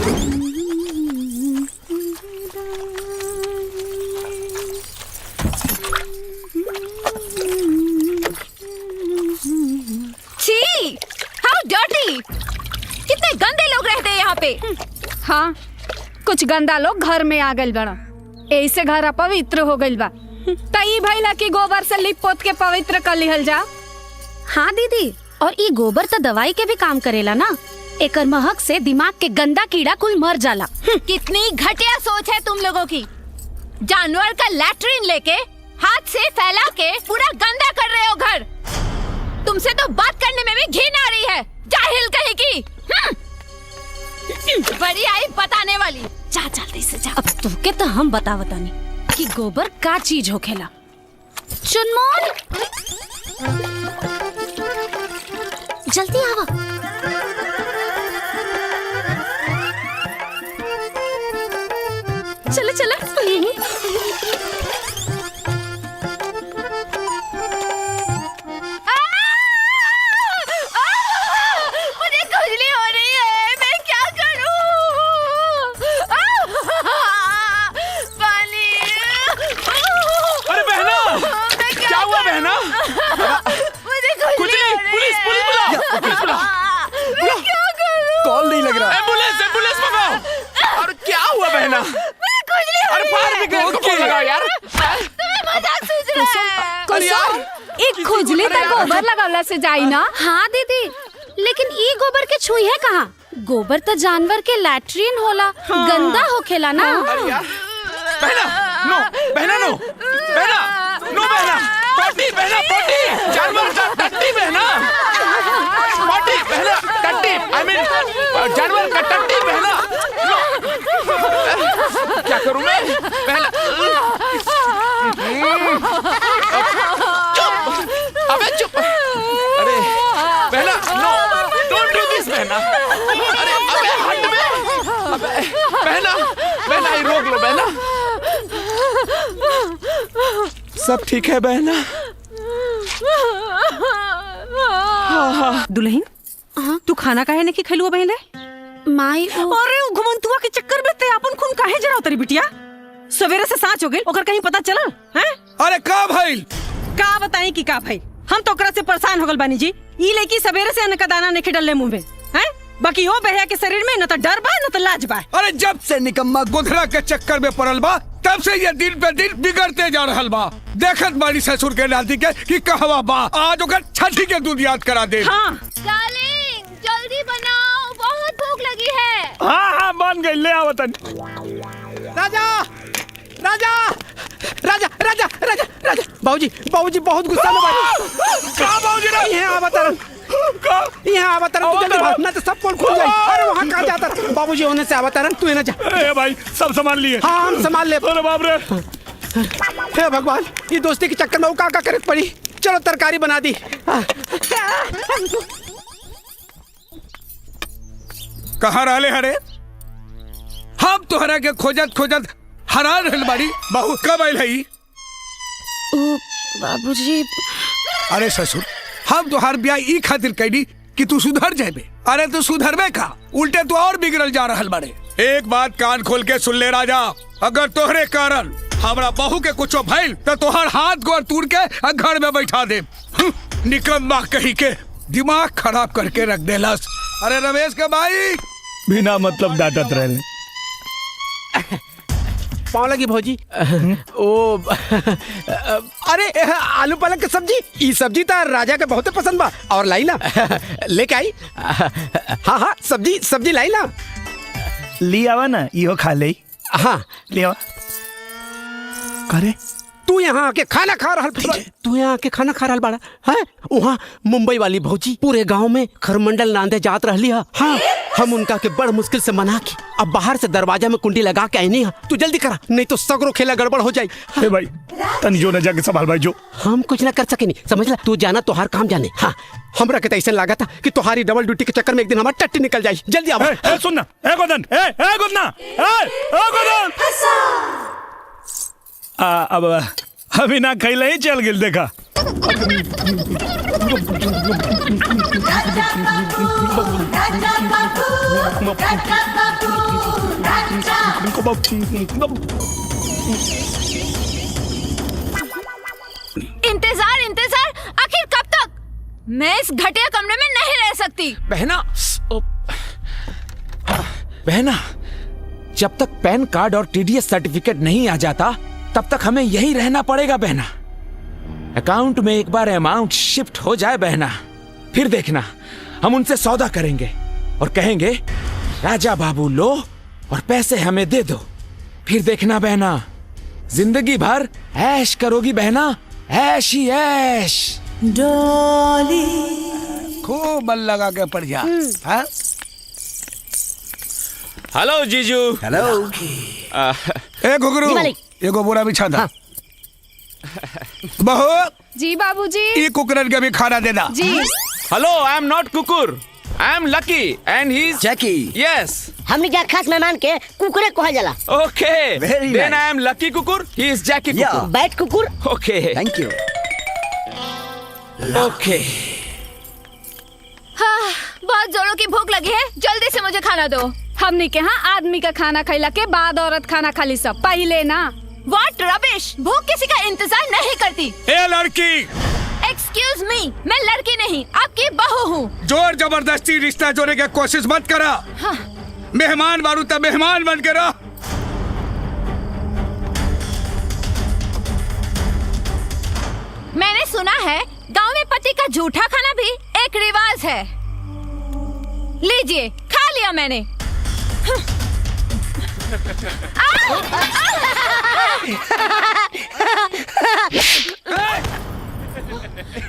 छी, हाउ डर्टी! कितने गंदे लोग रहते हैं यहाँ पे। हाँ, कुछ गंदा लोग घर में आ गइल बड़ा, ऐसे घर अपवित्र हो गइल बा। तई भइला कि गोबर से लिप पोत के पवित्र कर लिहल जा। हाँ दीदी, और ये गोबर तो दवाई के भी काम करेला ना। एकर महक से दिमाग के गंदा कीड़ा कुल मर जाला। कितनी घटिया सोच है तुम लोगों की। जानवर का लैट्रिन लेके हाथ से फैला के पूरा गंदा कर रहे हो घर। तुमसे तो बात करने में भी घिन आ रही है, जाहिल कहीं की। बड़ी आई बताने वाली। जा जल्दी से जा। अब तुके तो हम बतावतानी कि गोबर का चीज होखेला। चुनमोन, जल्दी आवा। चलो चलो। मुझे खुजली हो रही है, मैं क्या करूं? पानी। अरे बहना, क्या हुआ बहना? मुझे खुजली हो रही पुलिस है। पुलिस बुलाओ। मैं क्या करूं? कॉल नहीं लग रहा। एम्बुलेंस मंगाओ। और क्या हुआ बहना? मुझे खुजली हो अरे रही फायर है। ब्रिगेड को फोन लगाओ यार। तुम्हें मजाक सूझ रहा है। अरे यार, एक खुजली तक गोबर लगावला से जाई ना। हाँ दीदी, लेकिन ई गोबर के छुई है कहाँ? गोबर तो जानवर के लैट्रिन होला। गंदा होखेला ना। अरे यार, बहना नो, बहना नो, बहना पॉटी, बहना पॉटी, जानवर का टट्टी बहना, पॉटी बहना, टट्टी, आई मीन जानवर का टट्टी बहना। क्या करूं मैं बहना? चुप, अबे चुप। अरे बहना नो, डोंट डू दिस बहना। अरे अबे हट में, अबे बहना ये रोक लो बहना। सब ठीक है बहना? दुल्हन, तू खाना काहे नहीं खैलुआ बहले? माई अरे उ घुमंतुआ के चक्कर में ते अपन खून काहे जराव तरी बिटिया? सवेरे से सांच हो गेल, ओकर कहीं पता चलल हैं? अरे का भइल? का बताई कि का भाई, हम तो ओकरा से परेशान हो गल बानी जी। ई लड़की सवेरे से अन्न का दाना नहीं डलले मुंह में हैं? बाकी ओ बहया के शरीर में न तो डर बा न तो लाज बा। अरे जब से निकम्मा गोधरा के चक्कर में पड़ल बा, तब से ये दिन पे दिन बिगड़ते जा रहल बा। देखत बाड़ी ससुर के नाती के कि कहवा बा, आज ओकर छठी के दूध याद करा दे। हाँ डार्लिंग, जल्दी बनाओ, बहुत भूख लगी है। हाँ बन गई, ले आवतन। राजा राजा राजा राजा राजा राजा बाबूजी बहुत गुस्सा में का बाबूजी रे? यहाँ अवतरण यहाँ अवतरण तू जल्दी भाग, ना तो सब पोल खुल जाए। अरे वहाँ कहाँ जाता? बाबूजी होने से अवतरण, तू ना जा। ए भाई सब संभाल लिए। हाँ हम संभाल ले। अरे बाप रे, हे भगवान, ये दोस्ती के चक्कर में वो का करे पड़ी। चलो तरकारी बना दी। कहाँ रहले हरे? हम तोहरा के खोजत हरान रहल बाड़ी। बहू कब आइल हई? बाबूजी, अरे ससुर, हम तोहार ब्याह ई खातिर कैली कि तू सुधर जाबे। अरे तू सुधरबे का, उल्टे तू और बिगड़ल जा रहल बाड़े। एक बात कान खोल के सुन ले राजा, अगर तोहरे कारण हमरा बहू के कुछो भइल तो तोहर हाथ गोर तोड़ के घर में बैठा दे। निकम्मा कही के दिमाग खराब करके रख देलस। अरे रमेश के भाई बिना मतलब डांटत रहे। पाँव लगी भौजी। ओ अरे आलू पालक की सब्जी, ये सब्जी तो राजा के बहुत पसंद बा। और लाई ना लेके आई। हाँ सब्जी लाई ना। ली आवा ना, इहो खा ले। हाँ ले आवा। करे तू यहाँ आके खाना खा रहा, तू यहाँ आके खाना खा रहा बाड़ा है? वहाँ मुंबई वाली भौजी पूरे गांव में खरमंडल नांदे जात रहली है। हाँ हम उनका के बड़ मुश्किल से मना के अब बाहर से दरवाजा में कुंडी लगा के आईनी है। तू जल्दी करा, नहीं तो सगरो खेला गड़बड़ हो जाए। ए भाई तनी जो न जाके संभाल भाई जो। हम कुछ ना कर सके नहीं, समझ ला। तू जाना तोहार काम जाने। हाँ हमरा के ऐसा लगा था कि तुम्हारी डबल ड्यूटी के चक्कर में एक दिन हमारी टट्टी निकल जाए। जल्दी आओ। सुन ना, ए गोदन, ए गोदना, ए गोदन। अब अभी ना खैले ही चल गेल देखा। इंतजार इंतजार, आखिर कब तक? मैं इस घटिया कमरे में नहीं रह सकती। बहना, बहना, जब तक पैन कार्ड और टीडीएस सर्टिफिकेट नहीं आ जाता तब तक हमें यही रहना पड़ेगा बहना। अकाउंट में एक बार अमाउंट शिफ्ट हो जाए बहना, फिर देखना हम उनसे सौदा करेंगे और कहेंगे राजा बाबू लो और पैसे हमें दे दो। फिर देखना बहना, जिंदगी भर ऐश करोगी बहना, ऐश ही ऐश। खूब मन लगा के पढ़ जा। हाँ? हेलो जीजू। हेलो। ए घुघरू, एगो बोरा बिछा दा। बहू, जी बाबूजी। ई कुकरन के भी खाना दे दा। जी। हेलो, आई एम नॉट कुकुर, I am lucky and he is Jackie. Yes. हमने क्या खास मेहमान के कुकुरे कहा जाला। Okay, Very then nice. I am lucky कुकुर, ही इज जैकी कुकुर। बैट कुकुर। Okay, thank you. ओके। हाँ, बहुत जोरों की भूख लगी है, जल्दी से मुझे खाना दो। हमने के यहाँ आदमी का खाना खैला के बाद औरत खाना खाली, सब पहले ना। What rubbish! भूख किसी का इंतजार नहीं करती। ए लड़की, एक्सक्यूज मी, मैं लड़की नहीं, आपकी बहू हूँ। जोर जबरदस्ती रिश्ता जोड़ने की कोशिश मत करा। हाँ। मेहमान बारू तब मेहमान बन के रह। मैंने सुना है गांव में पति का जूठा खाना भी एक रिवाज है। लीजिए, खा लिया मैंने।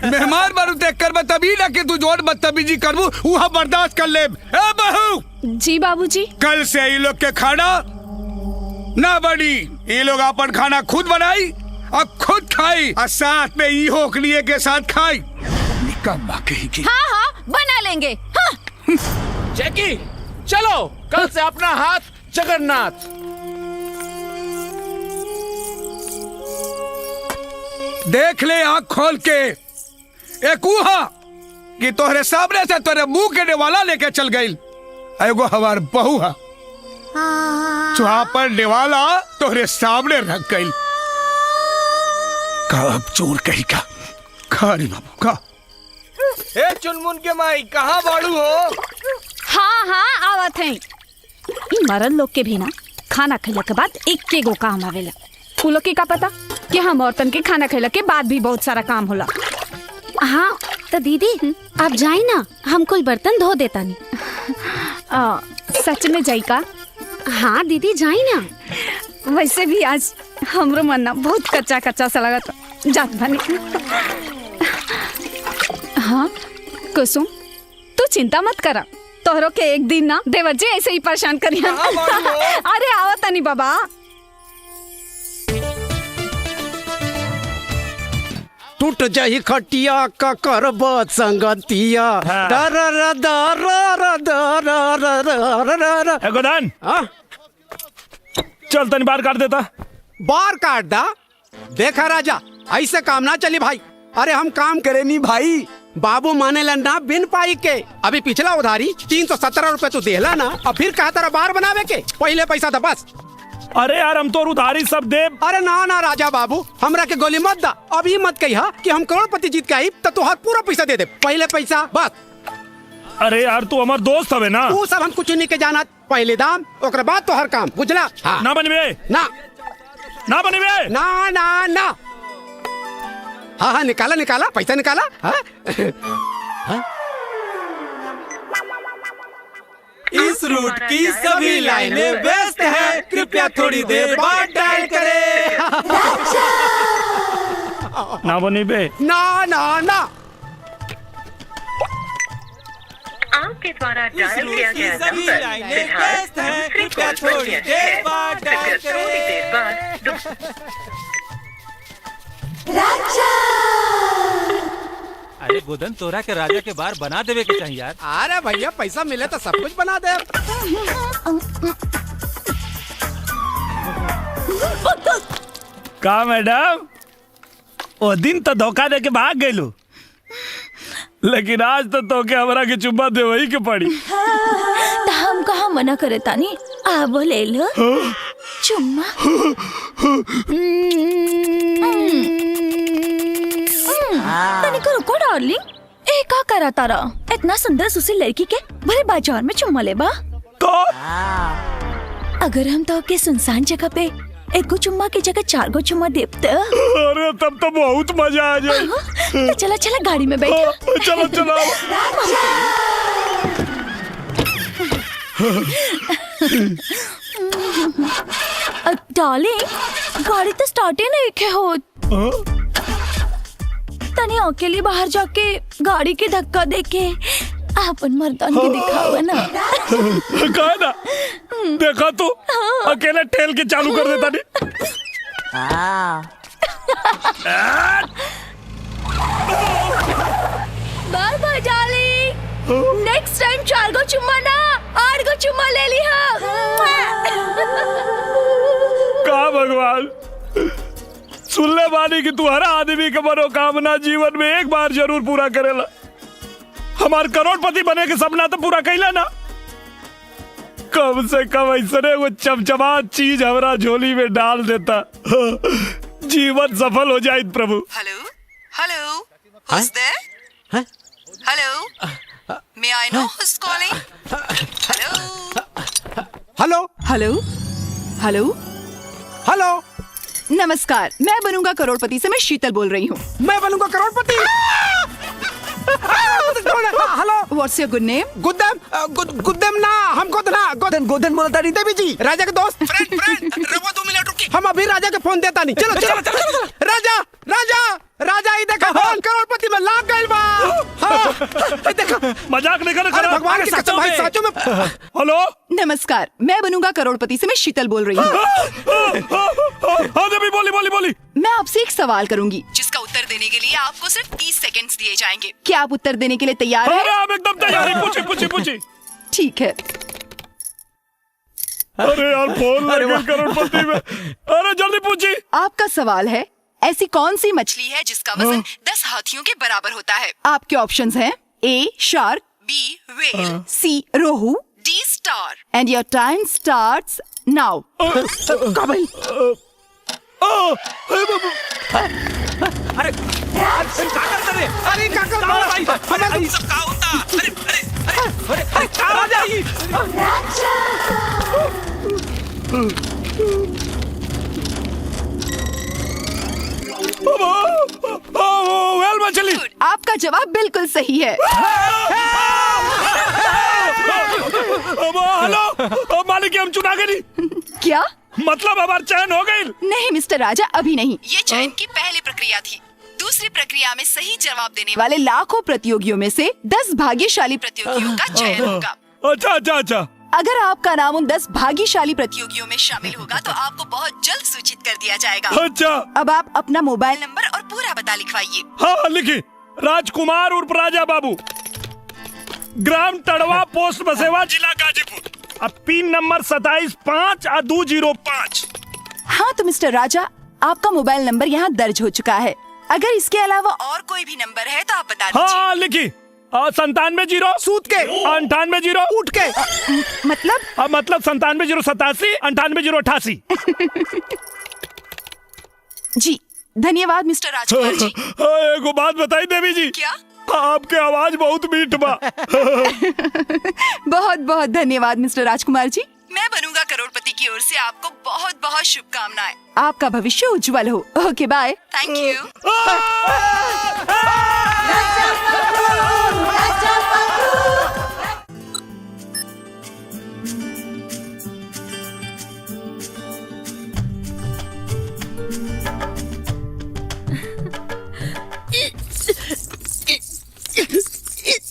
मेहमान बारू देख कर बतबी ना कि तू जोर बदतमीजी करबू, वहाँ बर्दाश्त कर ले। ए बहू, जी बाबूजी। कल से ये लोग के खाना ना बनी। ये लोग अपन खाना खुद बनाई और खुद खाई और साथ में ई होकलिए के साथ खाई। निकम्मा कहीं की। हाँ हाँ, बना लेंगे। हाँ। जैकी, चलो कल से अपना हाथ जगन्नाथ। देख ले आँख खोल के, एक उहा कि तोहरे सामने से तोरे मुंह के नेवाला लेके चल गई। एगो हमार बहू है, चुहापर नेवाला तोहरे सामने रख गई। कब चोर कही का खा रे बाबू का। ए चुनमुन के माई, कहाँ बाड़ू हो? हाँ हाँ, आवत हैं। इ मरल लोग के भी ना खाना खैला के बाद एक गो काम आवेला। उ लोग के का पता कि हम औरतन के खाना खैला के बाद भी बहुत सारा काम होला। हाँ तो दीदी आप जाई ना, हम कुल बर्तन धो देता नहीं। सच में जाई का? हाँ दीदी जाई ना। वैसे भी आज हमरो मन ना बहुत कच्चा कच्चा सा लगा था। जात बनी। हाँ कुसुम, तू चिंता मत करा, तोहरो के एक दिन ना देवर जी ऐसे ही परेशान करिया। अरे आओ तनी बाबा। टूट जाही खटिया का करबत संगतिया। ए गोदान, चल तनी बार काट देता। बार काट दा। देखा राजा, ऐसे काम ना चली भाई। अरे हम काम करे नहीं भाई, बाबू माने ना बिन पाई के। अभी पिछला उधारी 317 रुपए तो देला ना, अब फिर कहा तरह बार बनावे के पहले पैसा था बस। अरे यार, हम तो उधारी सब दे। अरे ना ना राजा बाबू, हमरा के गोली मत दा। अभी मत कहिया कि हम करोड़पति जीत के आई तो तुहार पूरा पैसा दे दे। पहले पैसा बस। अरे यार, तू हमार दोस्त हवे ना। तू सब हम कुछ नहीं के जानत। पहले दाम, ओकरे बाद तो हर काम, बुझला? हाँ। ना बनबे, ना ना बनबे, ना ना ना। हाँ हाँ, निकाला निकाला, पैसा निकाला। हाँ? हाँ? इस रूट की सभी लाइनें व्यस्त हैं, कृपया थोड़ी देर बाद डायल करें। ना बनबे, ना ना ना। आपके द्वारा डायल किया गया सभी नंबर लाइनें फिलहाल व्यस्त हैं, दूसरे कृपया कॉल पर थोड़ी व्यस्त देर है। बाद कृपया डायल थोड़ी देर बाद अरे गोदन, तोरा के राजा के बार बना देवे के चाहिए यार। अरे भैया, पैसा मिले तो सब कुछ बना दे। का मैडम, ओ दिन तो धोखा दे के भाग गयलू। लेकिन आज तो के हमरा के चुम्मा दे वही के पड़ी। तो हम कहाँ मना करे तानी, आबो ले लो चुम्मा। तनिको रुको डार्लिंग, ए का करा तारा? इतना सुंदर सुशील लड़की के भले बाजार में चुम्मा लेबा? अगर हम तो के सुनसान जगह पे एक गो चुम्मा की जगह 4 गो चुम्मा देते। अरे तब तो बहुत मजा आ जाए। तो चला चला गाड़ी में बैठो। चलो चलो। डार्लिंग, गाड़ी तो स्टार्ट ही नहीं के हो। तने अकेले बाहर जाके गाड़ी के धक्का देके अपन मर्दान के दिखावा ना। कहा ना, देखा तू अकेले ठेल के चालू कर देता नहीं। Bye bye darling, next time 4 गो चुम्मा ना 8 गो चुम्मा ले लिहा। कहा भगवान, सुन ले बानी कि तू हर आदमी का मनोकामना जीवन में एक बार जरूर पूरा करेला। हमार करोड़पति बने के सपना तो पूरा कैला ना। कम से कम ऐसे वो चमचमात चीज हमारा झोली में डाल देता, जीवन सफल हो जाए प्रभु। Hello hello, who's there? Hello, may I know who's calling? Hello hello hello hello. नमस्कार, मैं बनूंगा करोड़पति से मैं शीतल बोल रही हूँ। मैं बनूंगा करोड़पति। Hello, what's your good name? गुद्देम ना, हम गोदन बोलता नहीं देवी जी, राजा के दोस्त। फ्रेंड रवो 2 मिनट रुकी, हम अभी राजा के फोन देता नहीं। चलो चलो चलो। राजा राजा राजा, ही देखा फोन करोड़पति में लाग गइल बा। हां देखा, मजाक नहीं कर। भगवान की कसम भाई, सचो में। हेलो, नमस्कार, मैं बनूंगा करोड़पति से मैं शीतल बोल रही हूँ। हाँ देवी, बोली। मैं आपसे एक सवाल करूंगी जिसका उत्तर देने के लिए आपको सिर्फ 30 सेकंड्स दिए जाएंगे। क्या आप उत्तर देने के लिए तैयार हैं? अरे आप एकदम तैयार हैं। पूछी। ठीक है। अरे यार, फोन लगा करोड़पति में। अरे जल्दी पूछी। आपका सवाल है, ऐसी कौन सी मछली है जिसका वजन 10 हाथियों के बराबर होता है? आपके ऑप्शंस हैं A shark, B whale, C rohu, D star. And your time starts now. का भाई? अरे क्या करते रे? अरे क्या कर रहा भाई? हमें सब का होता। अरे राजा ही। वेल मछली। आपका जवाब बिल्कुल सही है। हेलो मालिक, हम चुना गए नहीं। क्या मतलब हमारा चयन हो गई? नहीं मिस्टर राजा, अभी नहीं। ये चयन की पहली प्रक्रिया थी। दूसरी प्रक्रिया में सही जवाब देने वाले लाखों प्रतियोगियों में से 10 भाग्यशाली प्रतियोगियों का चयन होगा। अच्छा। अगर आपका नाम उन 10 भाग्यशाली प्रतियोगियों में शामिल होगा तो आपको बहुत जल्द सूचित कर दिया जाएगा। अच्छा। अब आप अपना मोबाइल नंबर और पूरा पता लिखवाइए। हाँ लिखी। राजकुमार उर्फ राजा बाबू, ग्राम टड़वा, पोस्ट बसेवा, जिला गाजीपुर। अब पिन नंबर 275205। हाँ तो मिस्टर राजा, आपका मोबाइल नंबर यहाँ दर्ज हो चुका है। अगर इसके अलावा और कोई भी नंबर है तो आप बता दीजिए। हाँ लिखी। 97 सूत के 98 उठ के मतलब 97 087 98 088। जी धन्यवाद मिस्टर राजकुमार जी। एक बात बताई देवी जी। क्या? आपके आवाज बहुत मीठ बा। बहुत बहुत धन्यवाद मिस्टर राजकुमार जी। मैं बनूंगा करोड़पति की ओर से आपको बहुत बहुत शुभकामनाएं। आपका भविष्य उज्जवल हो। Okay bye. Thank you.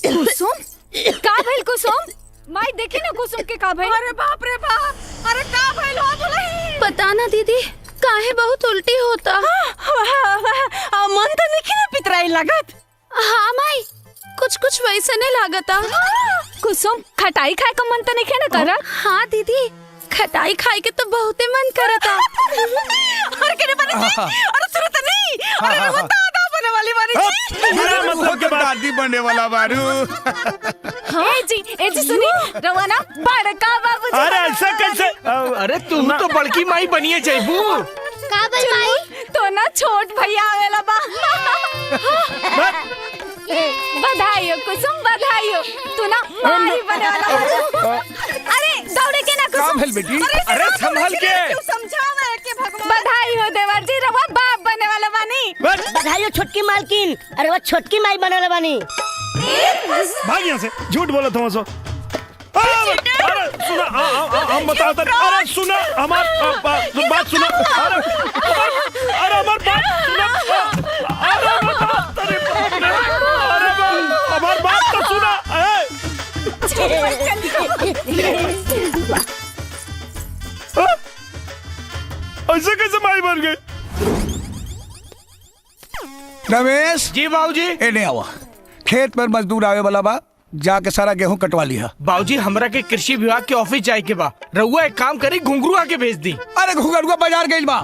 Kusum, का भइल कुसुम? माई देखे ना कुसुम के का भइल? अरे बाप रे बाप, अरे का भइल हो बोले? पता ना दीदी, काहे बहुत उल्टी होता। मन तो नहीं ना पितराई लागत। हाँ माई, कुछ वैसे नहीं लागता। कुसुम, खटाई खाए का मन तो नहीं ना करा? हाँ दीदी, खटाई खाए के तो बहुते मन करता। अरे केने बने? अरे सुरत नहीं। अरे होता बने वाली बारी जी। मतलब के दादी बनने वाला बारू। ए जी सुनी रवाना बड़का बाबू। अरे ऐसा कैसे? अरे तुम तो बड़की माई बनिए जैबू। का भाई तो ना छोट भैया आवेला बा। बधाई हो कुसुम, बधाई हो। तू ना माई बने वाला। अरे दौड़े के ना कुसुम। भेल बेटी? अरे संभल के। समझावे के भगवान। बधाई हो देवर जी, रवा बाप बने वाला बानी। बधाई हो छोटकी मालकिन। अरे वो छोटकी माई बनल बानी। भाग यहाँ से, झूठ बोला तुम सो। अरे सुना, हम बताओ तो। अरे सुना हमार बात सुना। अरे हमार बात सुना। अरे हमार बात तो सुना। ऐसे कैसे माई बन गई? रमेश जी बाबूजी। एने आवा, खेत पर मजदूर आवे वाला बा, जाके सारा गेहूं कटवा लिया। बाबूजी हमरा के कृषि विभाग के ऑफिस जाए के बा। रहुआ एक काम करी, घुंघरुआ के भेज दी। अरे घुंघरुआ बाजार गइल बा।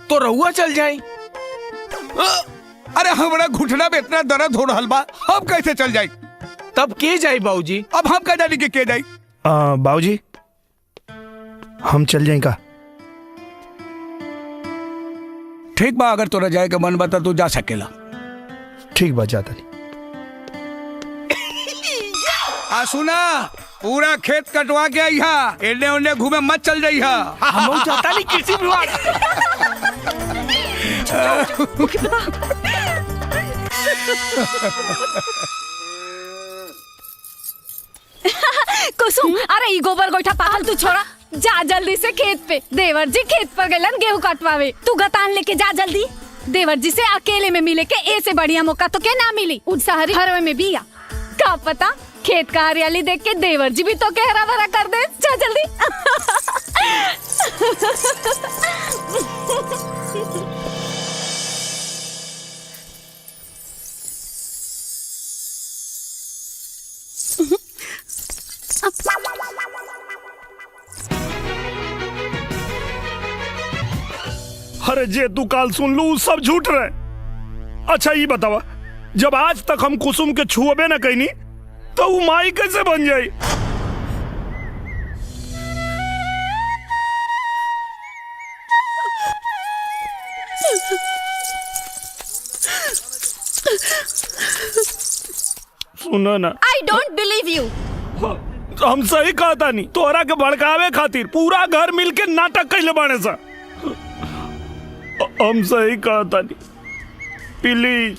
तो रहुआ चल जाए। अरे हमरा घुटना में इतना दर्द हो रहल बा, हम कैसे चल जाई? तब के जाई बाबूजी? अब हम कह जानी के जाई? बाबूजी हम चल जाए का? ठीक बा, अगर तोरा जाए के मन बता तू जा सकेला। ठीक बात, जाता नहीं। आ सुना, पूरा खेत कटवा के आइहा, एने ओने घूमे मत चल जाइहा। हम चाहता नहीं कृषि विभाग। कुसुम, अरे ई गोबर गोईठा पागल तू छोड़ा, जा जल्दी से खेत पे। देवर जी खेत पर गलन गेहूं कटवावे, तू गतान लेके जा जल्दी। देवर जी से अकेले में मिले के ऐसे बढ़िया मौका तो क्या ना मिली। उस शहरी हरवे में भी क्या पता खेत का हरियाली देख के देवर जी भी तो के हरा भरा कर दे। जा जल्दी। अरे जे तू काल सुन लू सब झूठ रहे। अच्छा ये बतावा, जब आज तक हम कुसुम के छुअबे न कहीं तो वो माई कैसे बन जाई? सुनो ना, आई डोंट बिलीव यू। हम सही कहता नहीं, तोहरा के भड़कावे खातिर पूरा घर मिल के नाटक कैले बाने सा। हम सही कहता नहीं, प्लीज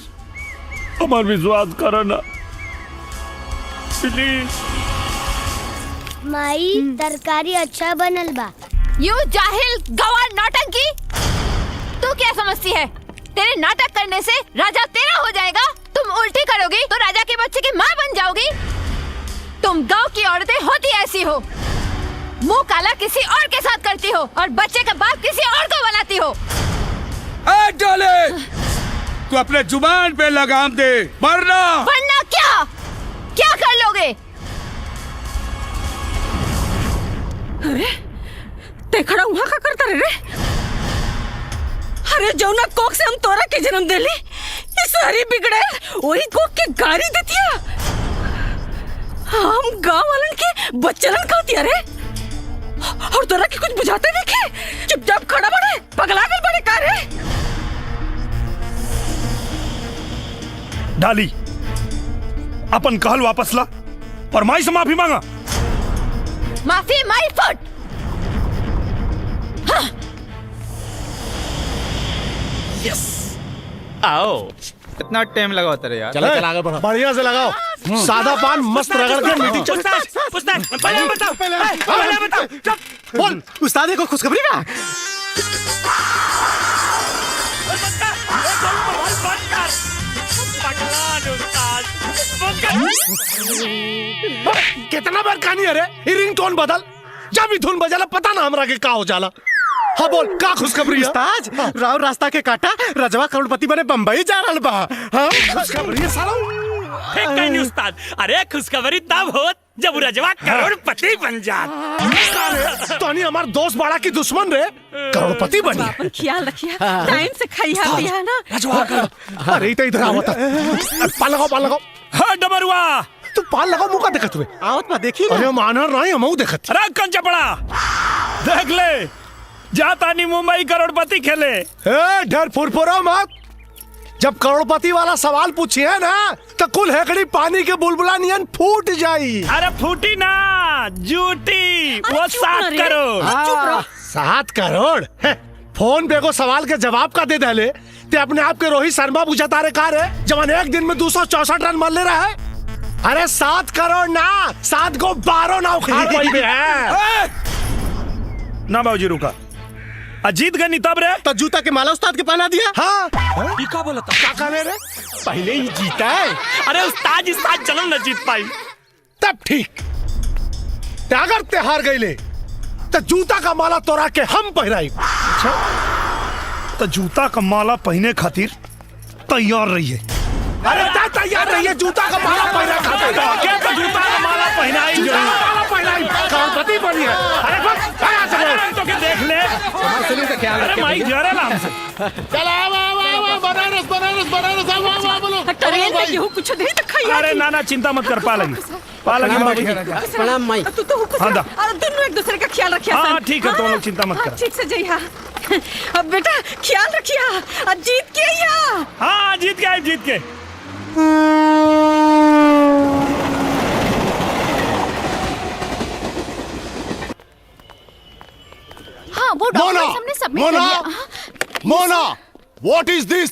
हमार विश्वास करो ना, प्लीज। माई तरकारी अच्छा बनल बा। यू जाहिल गवार नौटंकी, तू क्या समझती है? तेरे नाटक करने से राजा तेरा हो जाएगा। तुम उल्टी करोगी तो राजा के बच्चे की माँ बन जाओगी। तुम गांव की औरतें होती ऐसी हो, मुंह काला किसी और के साथ करती हो और बच्चे का बाप किसी और को बनाती हो। डाले, तू अपने जुबान पे लगाम दे, वरना क्या क्या कर लोगे? अरे तेखड़ा वहाँ का करता रे? अरे जौना कोक से हम तोरा के जन्म देली, इस सारी बिगड़े वही कोक के गाड़ी देतिया। हम गांव वालन के बच्चलन कहतिया रे, और तोरा के कुछ बुझाते नहीं के? चुपचाप खड़ा बड़े, पगला गल बड़े का रे? डाली, अपन कहल वापस ला और माई से माफी मांगा। माफी माई फुट। यस, आओ। कितना टाइम लगा होता है यार? चलो चल आगे बढ़ो, बढ़िया से लगाओ। सादा पान मस्त रगड़ के मीठी पहले बताओ। चुप बोल, उस्ताद को खुशखबरी ना। कितना बार कहानी है रे? रिंग टोन बदल, जब भी धुन बजाला पता ना हमरा के का हो जाला। हाँ बोल, का खुशखबरी है? उस्ताद राव रास्ता के काटा, रजवा करोड़पति बने बम्बई जा रहल बा। हाँ खुशखबरी है साला। ठीक कहीं उस्ताद। अरे खुशखबरी तब होत जब रजवा करोड़पति बन जात। तोनी हमार दोस्त बड़ा की दुश्मन रे करोड़पति बनी। अपन ख्याल रखिया, टाइम से खाइया पिया ना। अरे तो इधर आवता। पाल लगाओ। हाँ डबरुआ तू पाल लगाओ, मुका देखत हुए आवत में देखी। अरे मानर नहीं हम देखत। अरे कंचा पड़ा देख ले, जाता नहीं मुंबई करोड़पति खेले। डर फुरफुरो मत। जब करोड़पति वाला सवाल पूछिए ना तो कुल हेकड़ी पानी के बुलबुला नियन फूट जाई। अरे फूटी ना जूटी। वो 7 करोड़। 7 करोड़ फोन पे को सवाल के जवाब का दे दे ते अपने आप के रोहित शर्मा पूछा तारे कार है जवान एक दिन में 264 रन मार ले रहा है। अरे 7 करोड़ ना 7 को 12 नाव खरीद पाई में है। ना बाबूजी रुका, अजीत गनी तब रे तो जूता के माला उस्ताद के पहना दिया। हाँ क्या बोला था? क्या कहने रे पहले ही जीता है। अरे उस्ताद चलो न जीत पाई तब ठीक। अगर ते हार गई ले तो जूता का माला तोड़ा के हम पहनाई। अच्छा तो जूता का माला पहने खातिर तैयार रहिए। अरे तैयार रहिए, जूता का माला पहना खातिर। तो जूता का माला पहनाई, माला पहनाई करोड़पति बनी है। अरे बस तो क्या देख ले। अरे माइक जा रहा है हमसे। ट्रेन में गेहूं कुछ नहीं तो खाइया। अरे नाना चिंता मत कर, पालगी प्रणाम माई। तू तो हुकुम हाँ, अरे दोनों एक दूसरे का ख्याल रखिया। हाँ ठीक है, तुम लोग चिंता मत कर। ठीक से जइहा। अब बेटा ख्याल रखिया, जीत के आइया। हाँ जीत के। हाँ वो डॉक्यूमेंट्स हमने सबमिट कर दिया। Mona, what is this?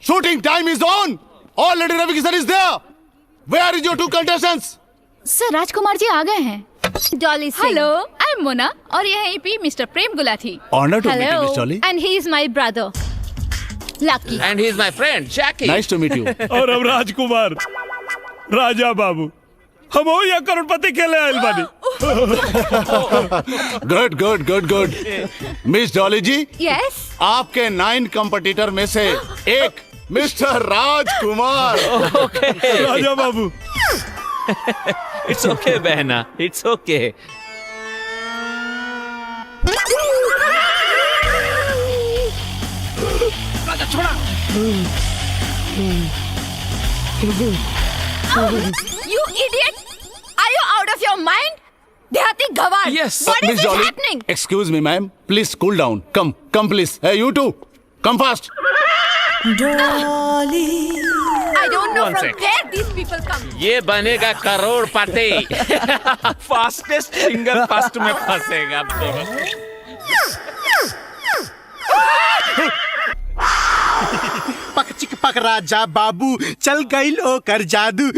Shooting time is on. Already Ravi is there. Where is your 2 contestants? सर राजकुमार जी आ गए हैं। Dolly Singh. Hello, I am Mona और ये है ईपी mister Prem Gulathi. Honor to meet you, Miss Dolly. And he is my brother Lucky. And he is my friend Jackie. Nice to meet you. और अब राजकुमार राजा बाबू हम यहाँ करोड़पति खेले आयल बानी। Good. Miss Dolly जी, यस आपके 9 कंपटीटर में से एक mister Rajkumar. Raja Babu it's ओके बहना, it's okay. You idiot! Are you out of your mind? देहाती गवार। Yes, What is Miss this Dolly, happening? excuse me, ma'am. Please cool down. Come, please. Hey, you two, come fast. I don't know One from sec. where these people come. ये बनेगा करोड़पति। Fastest finger first में फंसेगा। पक चिक पक राजा बाबू चल गई लो कर जादू।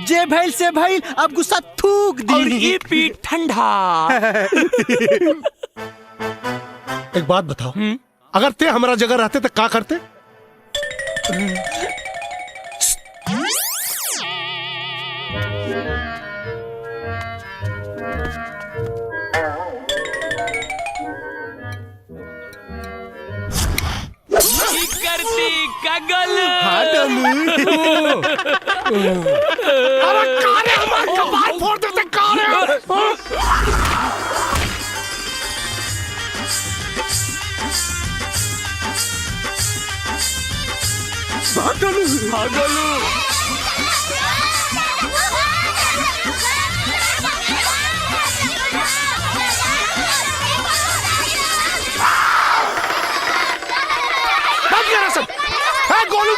जे भइल से भइल अब गुस्सा थूक दी। और ये पीठ ठंडा। एक बात बताओ, अगर ते हमारा जगह रहते तो क्या करते? करती कगल। अरे कारे हमारे कपार फोड़ देते कारे। भागलू।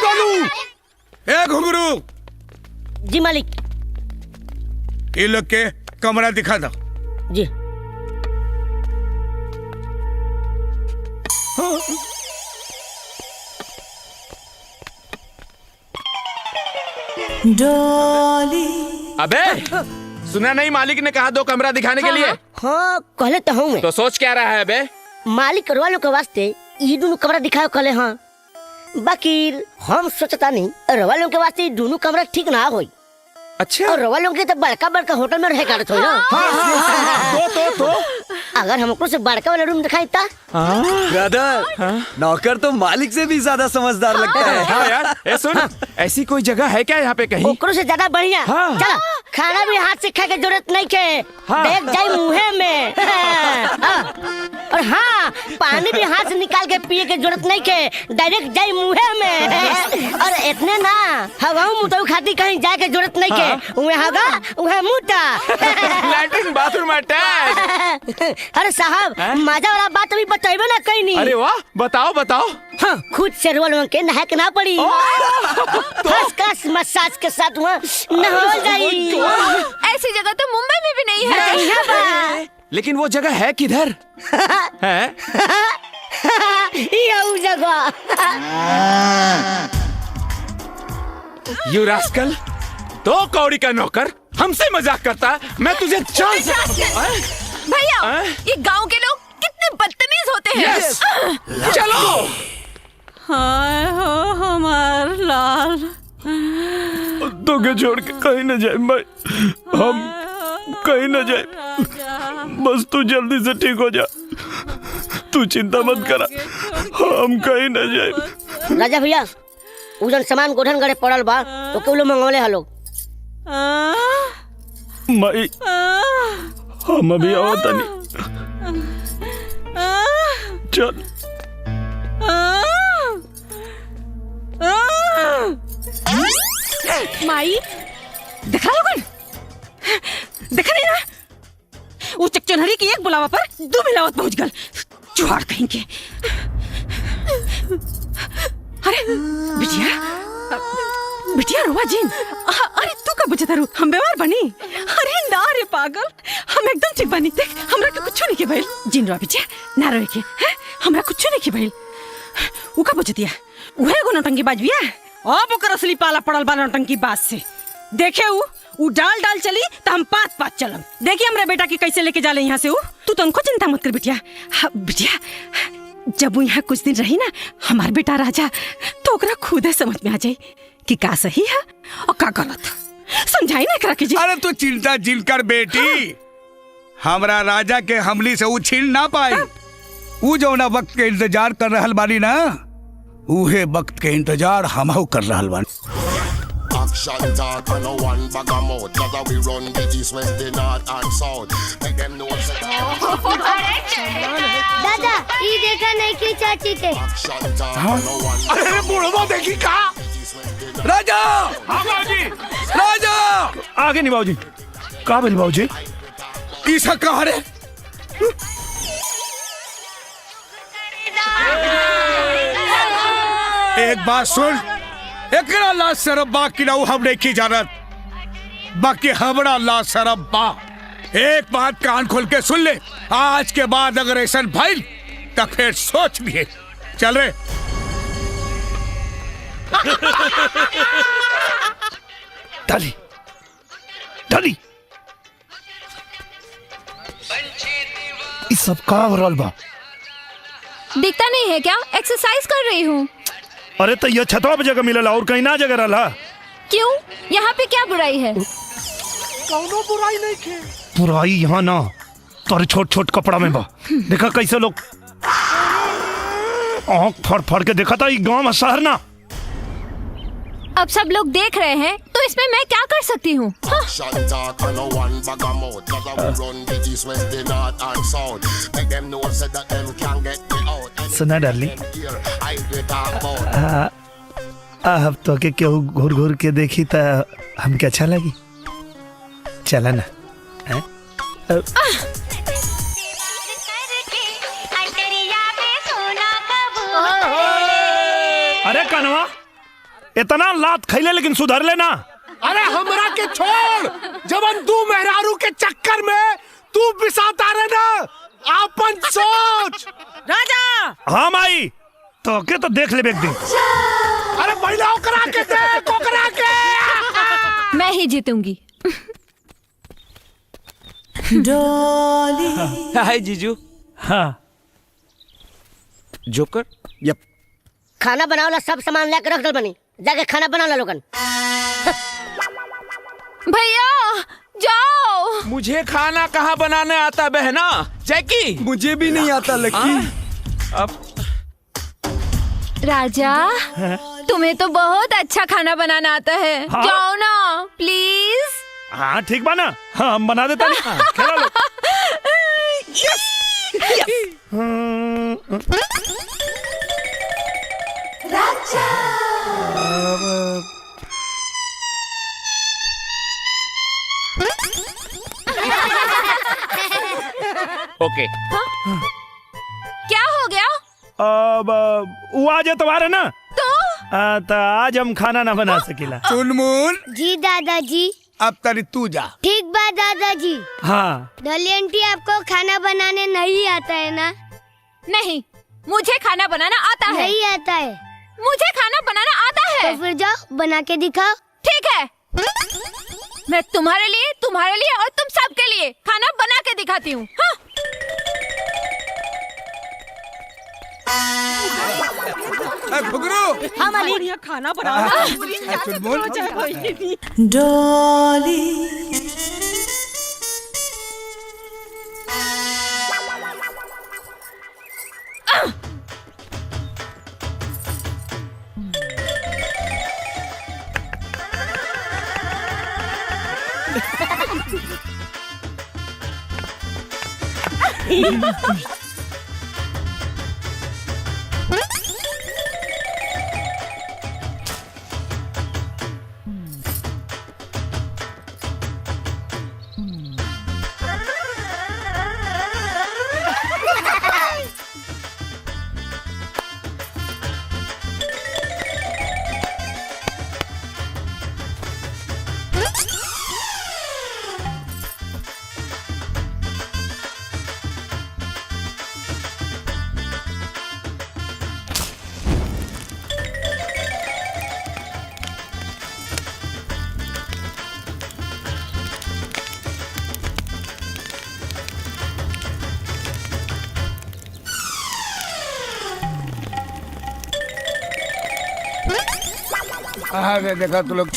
गोलू। ए घुंगरू, जी मालिक। ये लोग के कमरा दिखा दो। जी अबे सुना नहीं, मालिक ने कहा 2 कमरा दिखाने के लिए। हाँ कहले तो हूँ। तो सोच क्या रहा है बे? मालिक करवा लो के वास्ते ये दोनों कमरा दिखाओ कहले। हाँ बाकी हम सोचता नहीं रवा लोग के वास्ते दोनों कमरा ठीक ना होई। अच्छा। और रवा लोग के तो बड़का होटल में रहे करत होई ना। तो अगर हमको से बड़का वाला रूम दिखाई ता ब्रदर, नौकर तो मालिक से भी ज्यादा समझदार लगता है। हाँ यार, सुन, ऐसी कोई जगह है क्या यहाँ पे कहीं? ओकरो से ज्यादा बढ़िया। हाँ। चलो, खाना भी हाथ से खाए के जरूरत नहीं के, देख जाए मुँहे में। और हाँ, पानी भी हाथ से निकाल के पिए के जरूरत नहीं के, डायरेक्ट जाए मुँहे में। और इतने ना, हवाओं मुताऊ खाती कहीं जाए के जरूरत नहीं के, उहे हवा उहे मुता। Latrine bathroom attach. अरे साहब, मजा वाला बात अभी बताइबे ना कहीं नहीं। अरे वाह, बताओ बताओ। हाँ, खुद से रोल के नहा के ना पड़ी, फर्स्ट क्लास मसाज के साथ वहाँ नहा जाई। ऐसी जगह तो मुंबई में भी नहीं है। लेकिन वो जगह है किधर? है? ये जगह। यू रास्कल, तो कौड़ी का नौकर हमसे मजाक करता है, मैं तुझे जान से। भैया, ये गांव के लोग कितने बदतमीज होते हैं। चलो। हाय हो हमार लाल, तो के छोड़ के कहीं न जाए भाई, हम कहीं न जाए, बस तू जल्दी से ठीक हो जा, तू चिंता मत करा, हम कहीं न जाए। राजा भैया, उजन सामान गोधन गड़े पड़ल बा, तो क्यों मंगवले हलो? माई, हम अभी आवता नहीं, चल। माई, देखा लोगन, देखा नहीं ना, वो चकचनहरी की एक बुलावा पर 2 मिलावट पहुंच गल, जुआड़ कहीं के। अरे बिटिया रोवा जिन, अरे तू का बचता रू, हम बीमार बनी? अरे ना रे पागल, हम एकदम ठीक बनी। देख, हमरा के कुछ नहीं के भइल। जिन रोवा बिटिया, ना रोए के, हमरा कुछ नहीं के भइल। उ का बचतिया, उहे गो नौटंकी बाज बिया, अब ओकर असली पाला पड़ल बा नौटंकी बाज से। देखे उ डाल चली तो हम 5-5 चलम। देखिए हमरा बेटा के कैसे लेके जाले यहाँ से। तू तुमको चिंता मत कर बिटिया। बिटिया, जब वो यहाँ कुछ दिन रही ना हमार बेटा राजा, तो ओकरा खुदे समझ में आ जाए कि का सही है और का गलत। समझाई ना करा कीजिए। अरे तू चिंता जिन कर बेटी, हमरा राजा के हमली से वो छीन ना पाई। वो जो ना वक्त के इंतजार कर रहल बानी ना, उहे वक्त के इंतजार हमहू कर रहल बानी। Action talk and no one bag of mouth, 'cause we run the east, west, the north and south. Make them know दादा, ये देखा नहीं की चाची के। action talk and no one. अरे बुढ़वा देखी का? राजा, हाँ बाबूजी, राजा, आगे नहीं बाबूजी, कहाँ बोली बाबूजी? ईसा कहाँ रे? एक बात सुन, एकरा ला सरब बा कि ना हम नहीं की जानत, बाकी हमरा ला सरब बा। एक बात कान खोल के सुन ले, आज के बाद अगर ऐसा भइल तो फिर सोच लिए। चल रे। डाली डाली, इस सब का हो रहल बा? दिखता नहीं है क्या? एक्सरसाइज कर रही हूँ। अरे तो ये छतवा पे जगह मिलला और कहीं ना जगह रहा। क्यों? यहाँ पे क्या बुराई है? कौनो बुराई नहीं के। बुराई यहाँ ना, तोरे छोट छोट कपड़ा में बा। देखा कैसे लोग आँख फड़ फड़ के देखा था, ये गाँव में शहर ना। अब सब लोग देख रहे हैं तो इसमें मैं क्या कर सकती हूँ? Action talk and no one bag of mouth, 'cause we run the east, west, the north and south. Make them know so that them can get me out. सुना darling, I get talk about. अब तो के क्यों घूर घूर के देखी तो हमके अच्छा लगी। चला ना, हैं? अरे कनवा, इतना लात खैले लेकिन सुधर लेना। अरे हमरा के छोड़, जबन तू मेहरारू के चक्कर में तू बिसाता रहे ना, आपन सोच। राजा, हाँ माई, तो के तो देख ले एक दिन। अरे महिलाओं करा के दे, को करा के। मैं ही जीतूंगी। हाय जीजू। हाँ जोकर। यप। खाना बनावला सब सामान लेकर रख दल बनी, जाके खाना बना ला लोगन। भैया, जाओ। मुझे खाना कहाँ बनाने आता बहना? जैकी, मुझे भी नहीं आता लक्की। अब राजा, तुम्हें तो बहुत अच्छा खाना बनाना आता है। हाँ? जाओ ना प्लीज। हाँ ठीक बा ना, हाँ हम बना देता नहीं। खेला लो। ओके। क्या हो गया? अब वो आज एतवार है ना, तो आज हम खाना ना बना सकेला। चुनमुन, जी दादाजी। अब तरी तू जा। ठीक बात दादाजी। हाँ डॉली आंटी आपको खाना बनाने नहीं आता है ना? नहीं, मुझे खाना बनाना आता है। नहीं आता है? मुझे खाना बनाना आता है। तो फिर जाओ बना के दिखाओ। ठीक है, मैं तुम्हारे लिए और तुम सबके लिए खाना बना के दिखाती हूँ। हाँ? घुघरू, हाँ बढ़िया खाना बनाओ। चुनमुन, डॉली अरे देखा तू लोग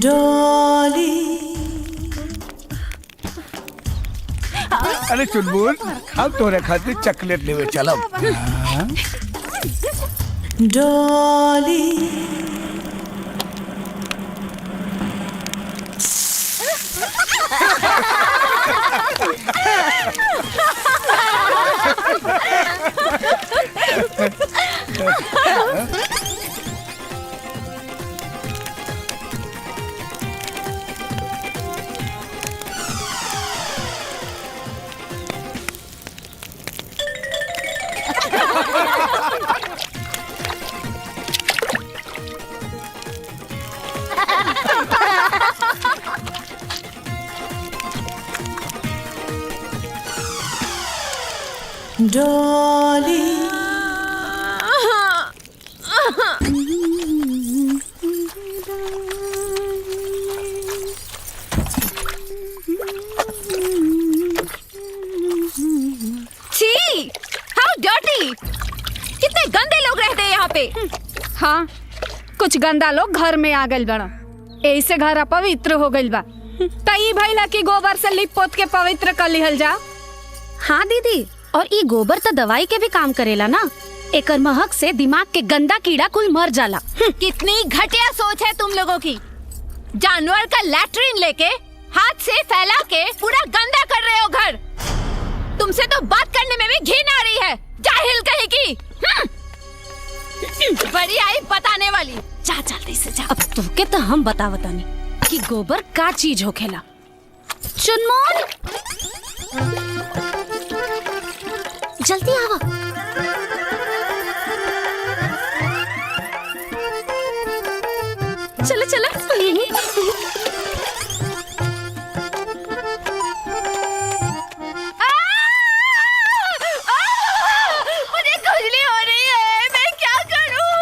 डॉली। अरे चुनमुन, अब तोरे खातिर चॉकलेट लेवे चलब। डॉली डॉली छी, हाउ डर्टी! कितने गंदे लोग रहते हैं यहाँ पे। हाँ, कुछ गंदा लोग घर में आ गइल बड़ा, ऐसे घर अपवित्र हो गइल बा। तई भइला की गोबर से लिप पोत के पवित्र कर लिहल जा। हाँ दीदी, और ई गोबर तो दवाई के भी काम करेला ना। एकर महक से दिमाग के गंदा कीड़ा कुल मर जाला। कितनी घटिया सोच है तुम लोगों की। जानवर का लैट्रिन लेके हाथ से फैला के पूरा गंदा कर रहे हो घर। तुमसे तो बात करने में भी घिन आ रही है, जाहिल कहीं की। बड़ी आई बताने वाली। जा जल्दी से जा। अब तुके तो हम बतावतानी कि गोबर का चीज होखेला। चुनमुन, जल्दी आवा। चलो चलो। मुझे खुजली हो रही है, मैं क्या करूं?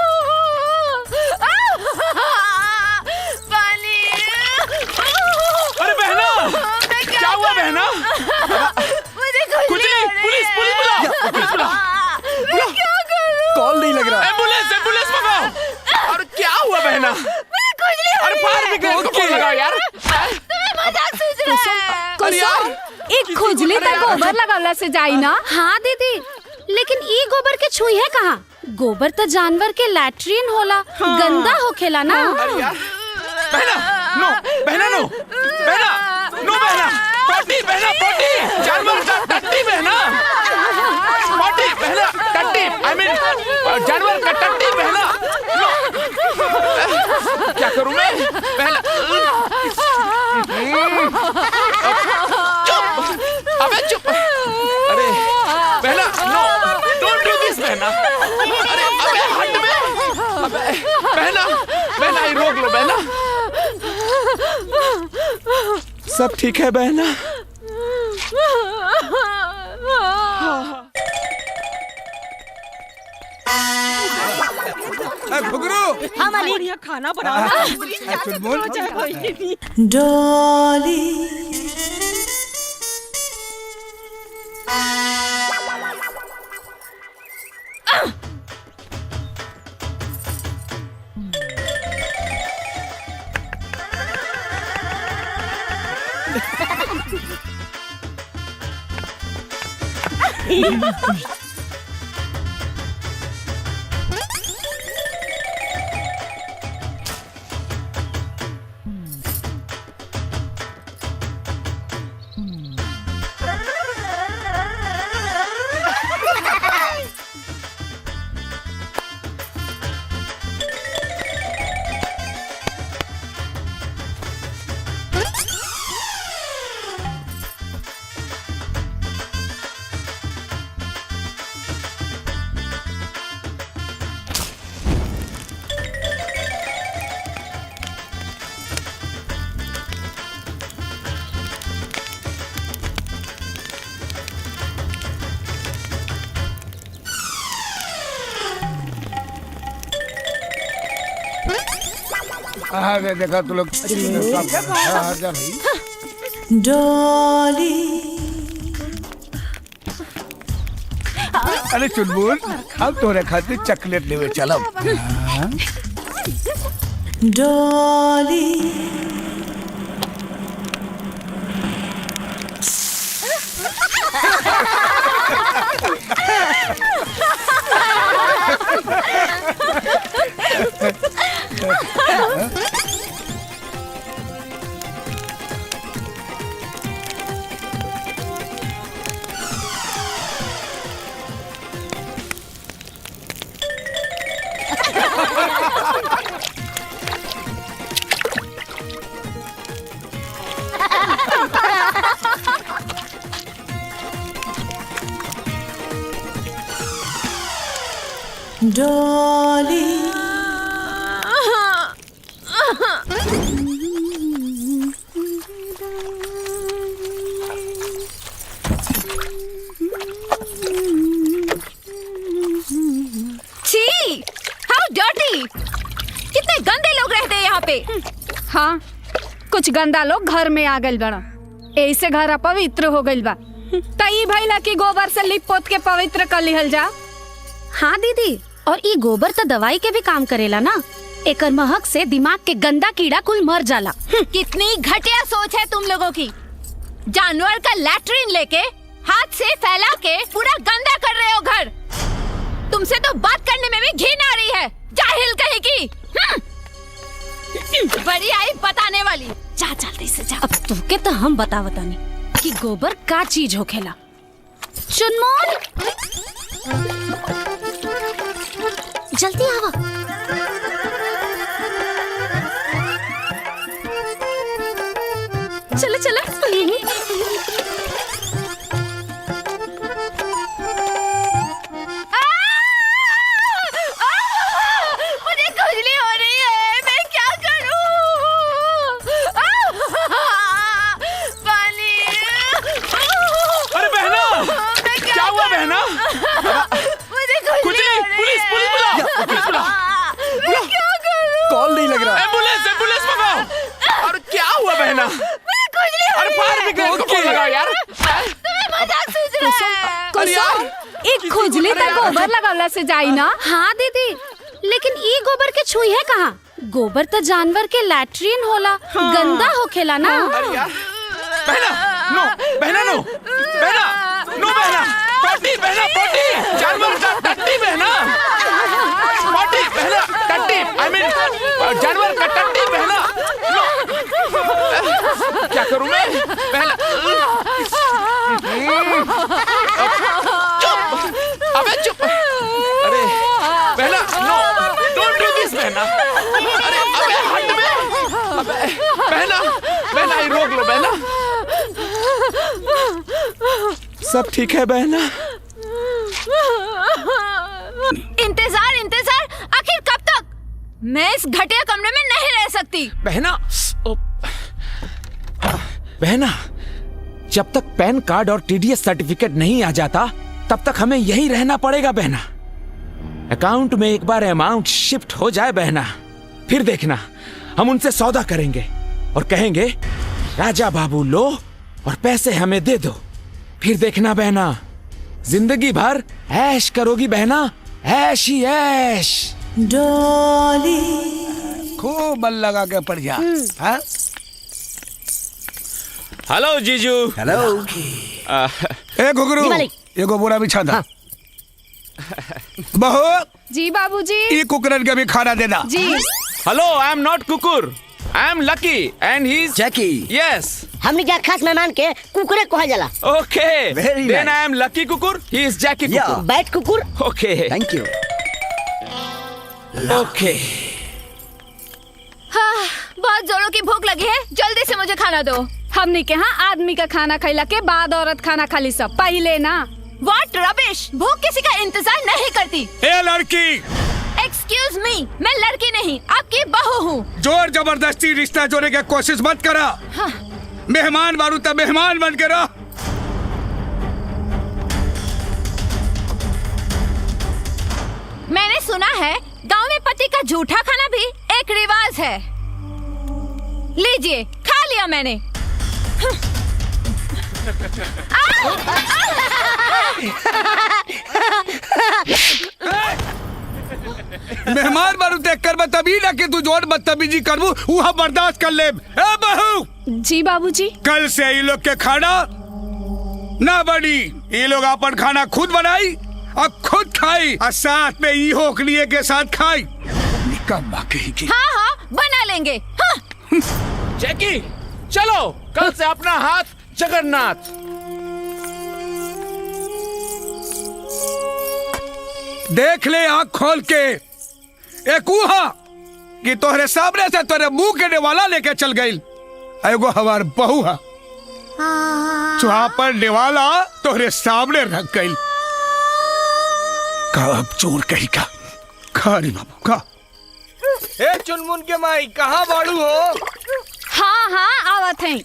पानी। अरे बहना, क्या हुआ बहना? मुझे खुजली हो रही पुलिस बुलाओ, पुलिस बुलाओ। मैं क्या करूं? कॉल नहीं लग रहा। एम्बुलेंस, एम्बुलेंस मंगाओ। और क्या हुआ बहना? मुझे खुजली हो अरे रही फायर है। ब्रिगेड को फोन लगाओ एक खुजली तक गोबर लगवला से जाई ना। हाँ दीदी, लेकिन ई गोबर के छुई है कहाँ? गोबर तो जानवर के लैट्रिन होला, गंदा होखेला ना। बहना नो, बहना नो, बहना नो, बहना पॉटी, बहना पॉटी, जानवर का टट्टी बहना, पॉटी बहना, टट्टी, आई मीन जानवर का टट्टी बहना। क्या करूं मैं बहना? चुप, अबे चुप। अरे बहना नो, डोंट डू दिस बहना। अरे अबे हट में, अबे बहना, बहना ये रोक लो बहना। सब ठीक है बहना? घुघरू, हाँ मालिक, खाना बनाओ। डॉली हाँ देखा तू लोग डॉली। अरे चुनमुन, अब तोरे खातिर चॉकलेट लेवे चलब। डॉली डॉली छी, हाउ डर्टी! कितने गंदे लोग रहते हैं यहाँ पे। हाँ, कुछ गंदा लोग घर में आ गइल बड़ा, ऐसे घर अपवित्र हो गइल बा। तई भइला कि गोबर से लिप पोत के पवित्र कर लिहल जा। हाँ दीदी, और ई गोबर तो दवाई के भी काम करेला ना। एकर महक से दिमाग के गंदा कीड़ा कुल मर जाला। कितनी घटिया सोच है तुम लोगों की। जानवर का लैट्रिन लेके हाथ से फैला के पूरा गंदा कर रहे हो घर। तुमसे तो बात करने में भी घिन आ रही है, जाहिल कहीं की। बड़ी आई बताने वाली। जा जल्दी से जा। अब तुके तो हम बतावतानी कि गोबर का चीज होखेला। चुनमुन, जल्दी आवा। चलो चलो। मुझे खुजली हो रही है, मैं क्या करूं? पानी। अरे बहना, क्या हुआ बहना? मुझे खुजली कुछ नहीं, पुलिस पुलिस बुलाओ, पुलिस बुलाओ। मैं क्या करूं? कॉल नहीं लग रहा। एम्बुलेंस एम्बुलेंस मंगाओ। और क्या हुआ बहना? मुझे खुजली हो अरे रही फायर है। ब्रिगेड को फोन लगाओ यार। तुम्हें मजाक सूझ रहा है। कुसुम, एक खुजली तक गोबर लगवला से जाई ना। हाँ दीदी, लेकिन ई गोबर के छुई है कहाँ? गोबर तो जानवर के लैट्रिन होला, गंदा होखेला ना। बहना नो बहना नो बहना नो बहना टट्टी बहना टट्टी जानवर का टट्टी बहना टट्टी बहना टट्टी आई मीन जानवर का टट्टी बहना नो क्या करूं मैं बहना चुप अबे चुप अरे बहना नो डोंट डू दिस बहना अरे अबे हट में अबे बहना बहना ये रोक लो बहना सब ठीक है बहना इंतजार इंतजार आखिर कब तक? मैं इस घटिया कमरे में नहीं रह सकती। बहना बहना जब तक पैन कार्ड और टीडीएस सर्टिफिकेट नहीं आ जाता तब तक हमें यहीं रहना पड़ेगा बहना। अकाउंट में एक बार अमाउंट शिफ्ट हो जाए बहना, फिर देखना हम उनसे सौदा करेंगे और कहेंगे राजा बाबू लो और पैसे हमें दे दो। फिर देखना बहना जिंदगी भर ऐश करोगी बहना, ऐश ही ऐश। डॉली खूब बल लगा के पड़ जा। हाँ? हेलो जीजू। हेलो ए घुघरू एगो बोरा बिछा दा। बहू जी बाबूजी। ई कुकरन के भी खाना देना। जी। हेलो आई एम नॉट कुकुर, I am lucky and he is Jackie. Yes हमने क्या खास मेहमान के कुकुरे कहा जाला। Okay Very then nice. I am lucky कुकुर, ही इज जैकी कुकुर। बैट कुकुर। Okay thank you. ओके हाँ, बहुत जोरों की भूख लगी है, जल्दी से मुझे खाना दो। हमने के यहाँ आदमी का खाना खैला के बाद औरत खाना खाली सब पहले ना। What rubbish! भूख किसी का इंतजार नहीं करती। ए लड़की Excuse me, मैं लड़की नहीं, आपकी बहू हूँ। जोर जबरदस्ती रिश्ता जोड़ने की कोशिश मत करा। हाँ। मेहमान बारू तब मेहमान बन के रह। मैंने सुना है गांव में पति का जूठा खाना भी एक रिवाज है। लीजिए, खा लिया मैंने। मेहमान बारू देख कर बतबी ना कि तू जोर बदतमीजी करबू वहाँ बर्दाश्त कर ले। ए बहू। जी बाबूजी। कल से ये लोग के खाना ना बनी, ये लोग अपन खाना खुद बनाई और खुद खाई और साथ में ई होकलिए के साथ खाई। निकम्मा कहीं की। हाँ हाँ बना लेंगे। हाँ। जैकी चलो कल से अपना हाथ जगन्नाथ। देख ले आँख खोल के एक उहा कि तोहरे सामने से तोरे मुंह के निवाला लेके चल गई। एगो हमार बहू है चुहा पर निवाला तोहरे सामने रख गई। का अब चोर कहीं का खा रे बाबू का। ए चुनमुन के माई कहाँ बाड़ू हो? हाँ हाँ आवत है।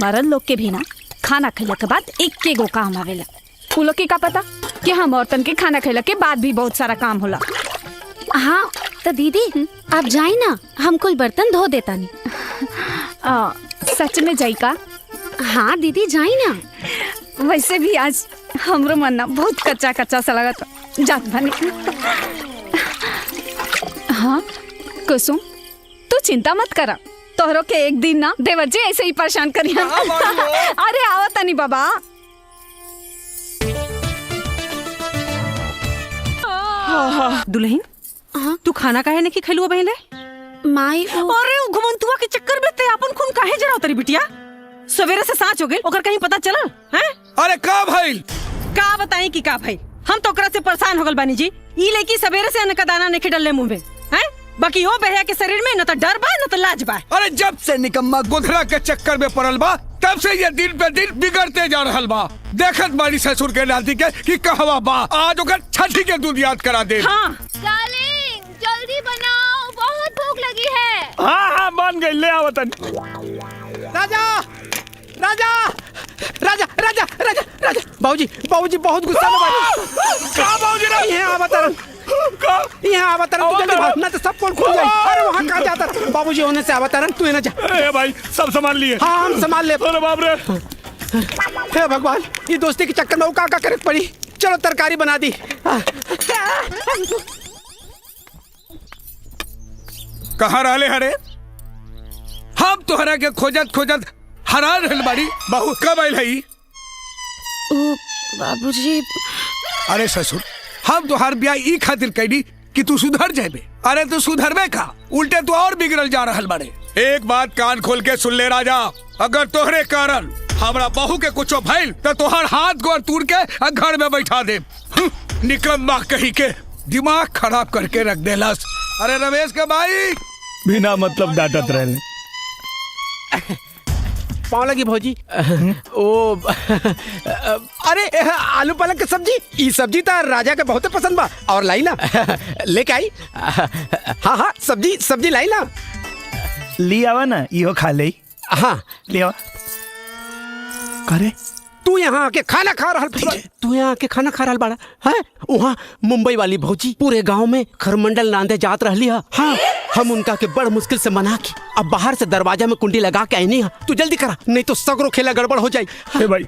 मरद लोग के भी ना खाना खैला के बाद एक के गो काम आवेला। उ लोग के का पता कि हम औरतन के खाना खैला के बाद भी बहुत सारा काम होला। हाँ तो दीदी आप जाई ना, हम कुल बर्तन धो देता नहीं। सच में जाई का? हाँ दीदी जाई ना। वैसे भी आज हमरो मन ना बहुत कच्चा कच्चा सा लगा था। जात बनी। हाँ कुसुम तू चिंता मत करा, तोहरो के एक दिन ना देवर जी ऐसे ही परेशान करिया। अरे आओ तनी बाबा। दुल्हन तू खाना काहे नहीं खैलुआ बहले? माई अरे घुमंतुआ के चक्कर में ते अपन खून काहे जराव तरी बिटिया? सवेरे से सांच हो गई ओकर कहीं पता चलल हैं? अरे का भाई का बताई कि का भाई हम तो ओकरा से परेशान हो गल बानी जी। ई लेकी सवेरे से अन्न का दाना नहीं डलले मुंह में हैं? बाकी ओ बहया के शरीर में न तो डर बा न तो लाज बा। अरे जब से निकम्मा गुधरा के चक्कर में पड़ल बा तब से ये दिन पे दिन बिगड़ते जा रहल बा। देखत बानी ससुर के नाती के कि कहवा बा आज ओकर छठी के दूध याद करा दे। हाँ डार्लिंग जल्दी बनाओ, बहुत भूख लगी है। हाँ हाँ बन गई, ले आओ तन। राजा राजा राजा राजा राजा राजा बाबूजी बाबूजी बहुत गुस्सा में बाबूजी। का बाबूजी रे? यहाँ आवतरन यहाँ आवतरन तू जल्दी भाग ना तो सब पोल खुल जाए। अरे वहाँ कहाँ जाता बाबूजी होने से आवतरन तू ना जा। ए भाई सब संभाल लिए। हाँ हम संभाल ले। अरे बाप रे हे भगवान ये दोस्ती के चक्कर में का करे पड़ी। चलो तरकारी बना दी। कहाँ रहले हरे? हम तोहरा के खोजत खोजत हरान रहल बाड़ी बहू कब आयल है? बाबूजी अरे ससुर हम तोहार ब्याह ई खातिर कैली कि तू सुधर जाबे। अरे तू सुधरबे का, उल्टे तू और बिगड़ल जा रहल बाड़े। एक बात कान खोल के सुन ले राजा, अगर तोहरे कारण हमरा बहू के कुछो भइल तो तोहार हाथ गोर तोड़ के घर में बैठा दे। निकम्मा कही के दिमाग खराब करके रख देलस। अरे रमेश के भाई बिना मतलब डांटत रहे। पाव लगी भौजी ओ अरे आलू पालक की सब्जी, ई सब्जी तो राजा के बहुत पसंद बा। और लाई ना लेके आई। हाँ हाँ सब्जी लाई ना। ली आवा ना, इहो खा ले। हाँ ले आवा। करे तू यहाँ आके खाना खा रहा बाड़ा है? वहाँ मुंबई वाली भौजी पूरे गांव में खरमंडल नांदे जात रहली है। हाँ हम उनका के बड़ मुश्किल से मना के अब बाहर से दरवाजा में कुंडी लगा के आई नहीं। तू जल्दी करा, नहीं तो सगरो खेला गड़बड़ हो जाए। हाँ। भाई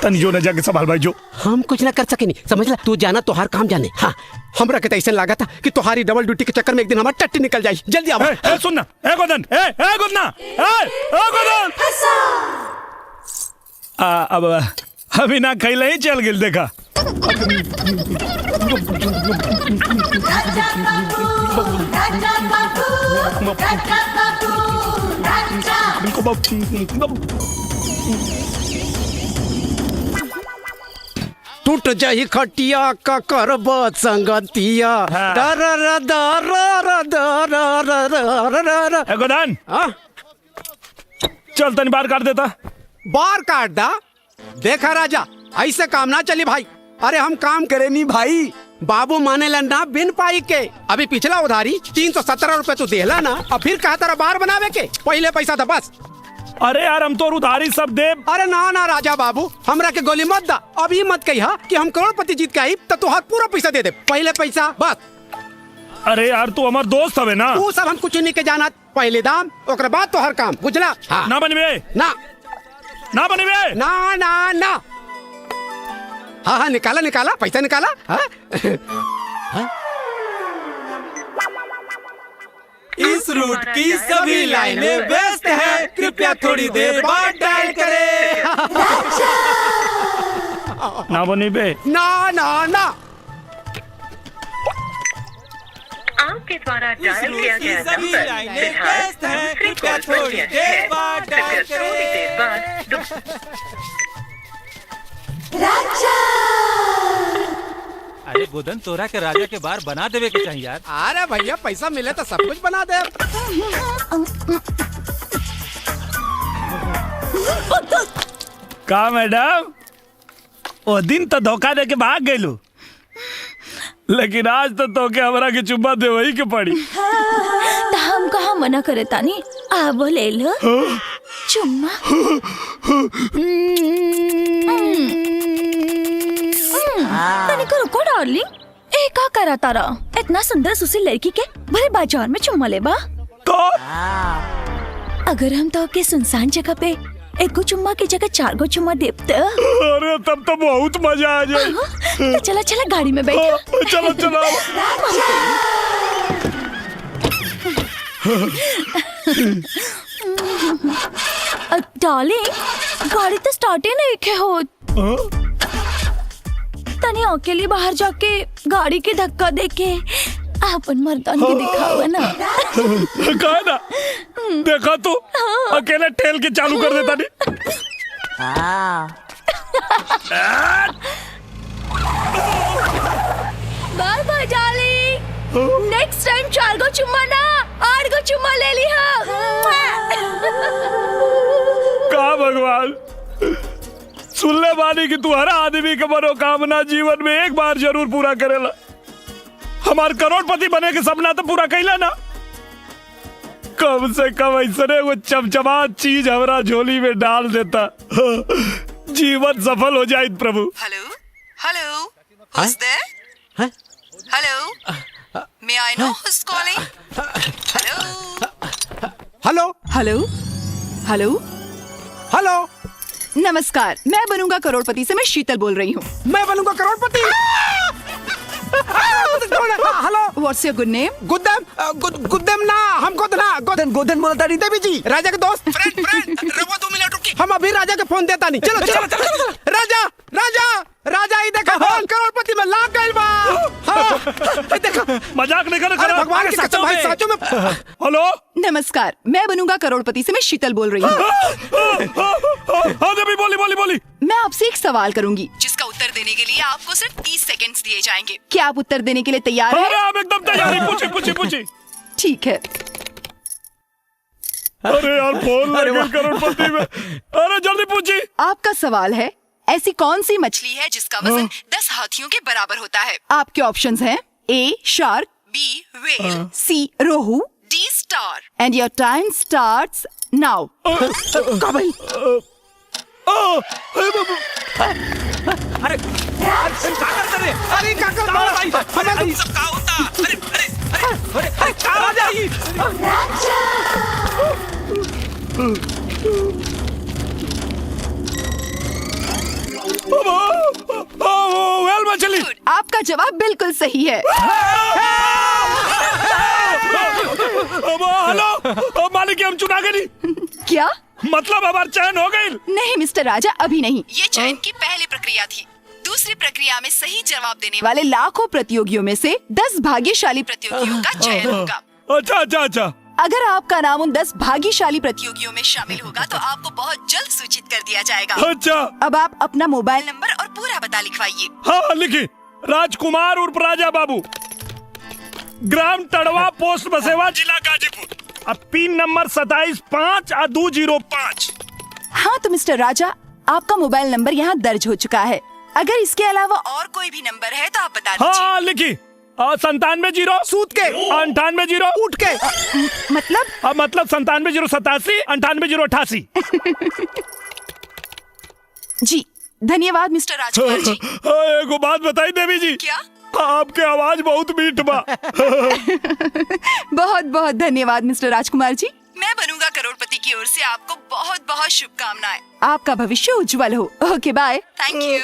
तनी जो न जाके संभाल भाई, जो हम कुछ ना कर सके नहीं, समझ ला। तू जाना तोहार काम जाने। हाँ हमरा के ऐसा लगा था कि तुम्हारी डबल ड्यूटी के चक्कर में एक दिन हमारी टट्टी निकल जाए। जल्दी आओ। सुनना गोदन, अब अभी ना खैले ही चल गिल देखा। टूट जाही खटिया का करब संगतिया। गोदान चल तनी बार काट देता। बार काट दा। देखा राजा ऐसे काम ना चली भाई। अरे हम काम करे नहीं भाई, बाबू माने ना बिन पाई के। अभी पिछला उधारी 317 रुपए तू देला ना, अब फिर कहा तेरा बार बनावे के पहले पैसा था बस। अरे यार हम तो उधारी सब दे। अरे ना राजा बाबू हमरा के गोली मत दा। अब ये मत कहिया कि हम करोड़पति जीत के आई तो तुहार पूरा पैसा दे दे, पहले पैसा बस। अरे यार तू हमार दोस्त हवे ना। तू सब हम कुछ नहीं के जाना, पहले दाम ओकरे बाद तो हर काम, बुझला? हाँ। ना बनबे ना बनबे ना। हाँ निकाला पैसा निकाला। हाँ? हाँ? इस रूट की सभी लाइनें व्यस्त हैं, कृपया थोड़ी देर बाद डायल करें। ना बनबे ना। आपके द्वारा डायल किया गया नंबर व्यस्त है, कृपया थोड़ी देर बाद डायल करें। अरे गोदन तोरा के राजा के बार बना देवे के चाहिए यार। अरे भैया पैसा मिले तो सब कुछ बना दे। का मैडम ओ दिन तो धोखा दे के भाग गइलू, लेकिन आज तो के हमरा के चुम्मा देवही के पड़ी। तो हम कहाँ मना करे तानी, अब ले लो चुम्मा। तनिको रुको डार्लिंग, ए का करा तारा? इतना सुंदर सुशील लड़की के भले बाजार में चुम्मा लेबा? तो अगर हम तो के सुनसान जगह पे एक गो चुम्मा की जगह 4 गो चुम्मा देते। अरे तब तो बहुत मजा आ जाए। तो चला गाड़ी में बैठो। चलो डार्लिंग गाड़ी तो स्टार्ट ही नहीं हो। तनी अकेले बाहर जाके गाड़ी के धक्का देके अपन मर्दान के दिखावा ना। कहा ना देखा तू अकेले ठेल के चालू कर देता नहीं। Bye bye darling, next time 4 गो चुम्मा ना 8 गो चुम्मा ले लिहा। का भगवान सुन ले बानी कि तू हर आदमी के मनोकामना जीवन में एक बार जरूर पूरा करेला। हमार करोड़पति बने के सपना तो पूरा कैला ना, कम से कम ऐसे वो चमचमा चीज हमारा झोली में डाल देता, जीवन सफल हो जाए प्रभु। Hello who's there? Hello, may I know who's calling? Hello नमस्कार, मैं बनूंगा करोड़पति से मैं शीतल बोल रही हूँ। मैं बनूंगा करोड़पति। Hello, what's your good name? गुद्दम ना, हम गोदन बोलता नहीं देवी जी, राजा के दोस्त। फ्रेंड रवो 2 मिनट रुकी। हम अभी राजा के फोन देता नहीं। चलो चलो चलो राजा राजा राजा ही देखा फोन करोड़पति में लाग गइल बा। हाँ देखा मजाक नहीं कर भगवान की कसम भाई सचो में। हेलो नमस्कार, मैं बनूंगा करोड़पति से। मैं शीतल बोल रही हूँ। हाँ देवी बोली बोली बोली। मैं आपसे एक सवाल करूंगी जिसका उत्तर देने के लिए आपको सिर्फ 30 सेकंड्स दिए जाएंगे। क्या आप उत्तर देने के लिए तैयार हैं? अरे आप एकदम तैयार हैं। पूछिए पूछिए पूछिए। ठीक है। अरे यार फोन लगे करोड़पति में। अरे जल्दी पूछिए। आपका सवाल है, ऐसी कौन सी मछली है जिसका वजन 10 हाथियों के बराबर होता है? आपके ऑप्शंस हैं A shark, B whale, C rohu, D star. And your time starts now. भाई अरे क्या कर रहे? अरे क्या कर भाई हमें सब क्या होता? अरे अरे अरे अरे क्या राजा ये? वेल मछली। आपका जवाब बिल्कुल सही है। हेलो मालिक, हम चुना गए नहीं। क्या मतलब हमार चयन हो गई? नहीं मिस्टर राजा, अभी नहीं। ये चयन की पहली प्रक्रिया थी। दूसरी प्रक्रिया में सही जवाब देने वाले लाखों प्रतियोगियों में से 10 भाग्यशाली प्रतियोगियों का चयन होगा। अच्छा अच्छा अच्छा। अगर आपका नाम उन 10 भाग्यशाली प्रतियोगियों में शामिल होगा तो आपको बहुत जल्द सूचित कर दिया जाएगा। अच्छा। अब आप अपना मोबाइल नंबर और पूरा पता लिखवाइए। हाँ लिखिए। राजकुमार उर्फ राजा बाबू, ग्राम तड़वा, पोस्ट बसेवा, जिला गाजीपुर। अब पिन नंबर 275205। हाँ तो मिस्टर राजा, आपका मोबाइल नंबर यहाँ दर्ज हो चुका है। अगर इसके अलावा और कोई भी नंबर है तो आप बता दीजिए। हाँ लिखिए। 97 सूत के 98 उठ के मतलब 97 087 98 088। जी धन्यवाद मिस्टर राजकुमार जी। एगो बात बताई देवी जी। क्या? आपके आवाज बहुत मीठ बा। बहुत बहुत धन्यवाद मिस्टर राजकुमार जी। मैं बनूंगा करोड़पति की ओर से आपको बहुत बहुत शुभकामनाएं। आपका भविष्य उज्जवल हो। Okay bye. Thank you.